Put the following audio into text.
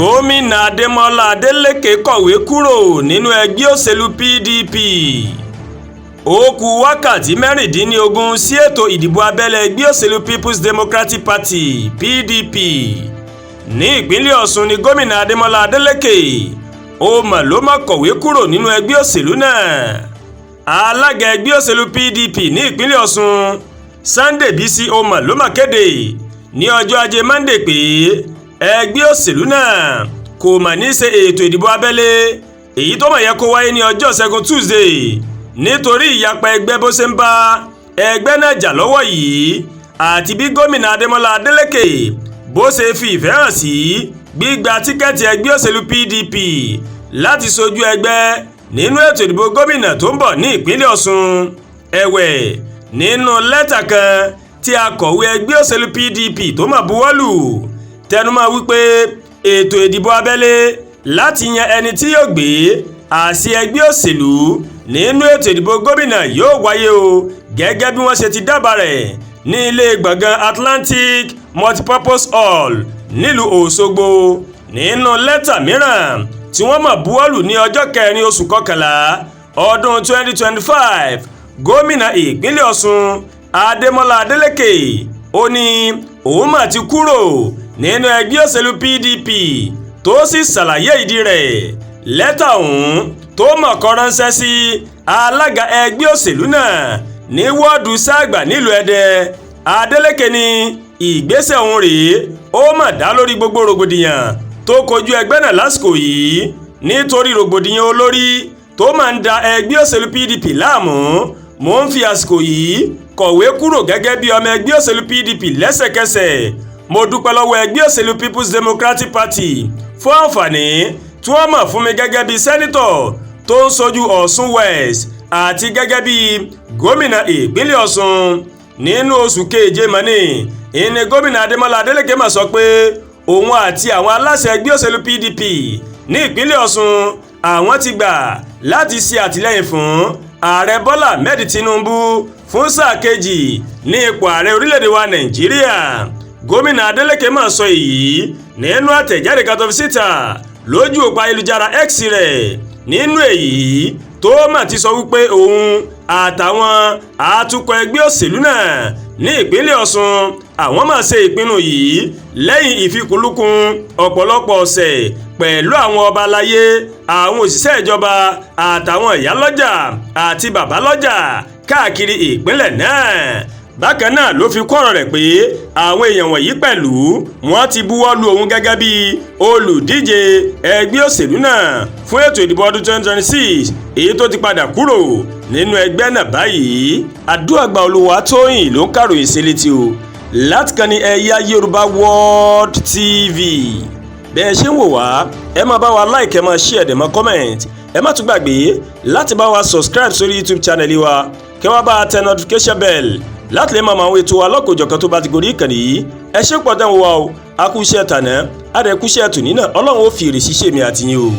Gomina Ademola Adeleke kọ̀wé kúrò nínú ẹgbẹ́ òṣèlú PDP. Ó kù wákàtí mẹ́rìndínlógún sí ètò ìdìbò abẹ́lé ẹgbẹ́ òṣèlú People's Democratic Party PDP. Ní ìpínlẹ̀ Ọ̀ṣun ni Gomina Ademola Adeleke ló máa kọ̀wé kúrò nínú ẹgbẹ́ òṣèlú náà. Alága ẹgbẹ́ òṣèlú PDP ní ìpínlẹ̀ Ọ̀ṣun Sunday Bisi ló máa kéde ní ọjọ́ Ajé Monday pé ẹgbẹ́ òṣèlú náà kò mà ní ṣe ètò ìdìbò abẹ́lé èyí tó máa yẹ kó wáyé ní ọjọ́ Ṣẹ́gun Tuesday nítorí ìyapa ẹgbẹ́ bó ṣe ń bá ẹgbẹ́ náà jà lọ́wọ́ yìí àti bí Gomina Ademola Adeleke bó ṣe fi ìfẹ́ hàn sí gbígba tíkẹ́ẹ̀tì ẹgbẹ́ òṣèlú PDP láti ṣojú ẹgbẹ́ nínú ètò ìdìbò gómìnà tó ń bọ̀ ní ìpínlẹ̀ Ọ̀ṣun. Ẹ̀wẹ̀ nínú lẹ́tà kan tí akọ̀wé ẹgbẹ́ òṣèlú PDP tó máa buwọ́lù tẹnumọ́ wípé ètò ìdìbò abẹ́lé láti yan ẹni tí yóò gbé àsíá ẹgbẹ́ òṣèlú nínú ètò ìdìbò gómìnà yóò wáyé o gẹ́gẹ́ bí wọ́n ṣe ti dábàá rẹ̀ ní ilé gbọ̀ngàn Atlantic Multipurpose Hall nílùú Òṣogbo. Nínú lẹ́tà mìíràn tí wọ́n máa buwọ́lù ní ọjọ́ 4 oṣù kọkànlá ọdún 2025 gómìnà ìpínlẹ̀ Ọ̀ṣun Ademola Adeleke ó ní òun mà ti kúrò nínú ẹgbẹ́ òṣèlú PDP tó sì ṣàlàyé ìdí rẹ̀. Lẹ́tà ọ̀hún tó mọ̀ kọ ránṣẹ́ sí alága ẹgbẹ́ òṣèlú náà ní wọ́ọ̀dù Ságbà nílùú Ẹdẹ. Adeleke ní ìgbésẹ̀ ọ̀hún rèé ó mà dá lórí gbogbo rògbòdìyàn tó kojú ẹgbẹ́ náà lásìkò yìí nítorí rògbòdìyàn olórí tó máa ń da ẹgbẹ́ òṣèlú PDP láàmú. Mo ń fi àsìkò yìí kọ̀wé kúrò gẹ́gẹ́ bí ọmọ ẹgbẹ́ òṣèlú PDP lẹ́sẹ̀kẹsẹ̀. Mo dúpẹ́ lọ́wọ́ ẹgbẹ́ òṣèlú People's Democratic Party fún àǹfààní tí wọ́n mọ̀ fún mi gẹ́gẹ́ bí sẹ́nítọ̀ tó ń ṣojú Ọ̀ṣun West àti gẹ́gẹ́ bí gómìnà ìpínlẹ̀ Ọ̀ṣun. Nínú oṣù keje mọ́ni ìní Gomina Ademola Adeleke mà sọ pé òun àti àwọn aláṣẹ ẹgbẹ́ òṣèlú PDP ní ìpínlẹ̀ Ọ̀ṣun àwọn ti gbà láti ṣe àtìlẹ́yìn fún ààrẹ Bọ́lá Ahmedtinubu fún sáà kejì ní ipò ààrẹ orílẹ̀-èdè wa Nàìjíríà. Gomina Adeleke mà sọ èyí nínú àtẹ̀jáde kan tó fi síta lójú òpó ayélujára X rẹ̀. Nínú èyí tó mà ti sọ wípé òun àtàwọn atukọ̀ ẹgbẹ́ òṣèlú náà ní ìpínlẹ̀ Ọ̀ṣun àwọn máa ṣe ìpinnu yìí lẹ́yìn ìfikùnlukùn ọ̀pọ̀lọpọ̀ ọ̀sẹ̀ pẹ̀lú àwọn ọba aláyé, àwọn òṣìṣẹ́ ìjọba àtàwọn ìyálọ́jà àti bàbálọ́jà káàkiri ìpínlẹ̀ náà. Bákan náà ló fi kún ọ̀rọ̀ rẹ̀ pé àwọn èèyàn wọ̀nyí pẹ̀lú wọ́n ti buwọ́ lu òun gẹ́gẹ́ bí olùdíje ẹgbẹ́ òṣèlú náà fún ètò ìdìbò ọdún 2026 èyí tó ti padà kúrò nínú ẹgbẹ́ náà báyìí. Adúàgbà Olúwatóyìn ló ń kàròyìn sí létí o láti kàn ní eyayorubaworldtv. Bẹ́ẹ̀ ṣe ń wò wá ẹ máa bá wa like, ẹ máa share, ẹ máa comment, ẹ má tún gbàgbé láti bá wa subscribe sórí YouTube channel wa kí wọ́n bá tẹ notification bell láti lè máa mọ àwọn ètò alọ́kòjọ̀kan tó bá ti gorí ìkànnì yìí. Ẹ ṣé pọ̀ tẹ́ ń wò wá o, a kú iṣẹ́ tàná, a dẹ̀ kú iṣẹ́ tòní náà, Ọlọ́run ó fi èrè ṣiṣẹ́ mi àti yín o.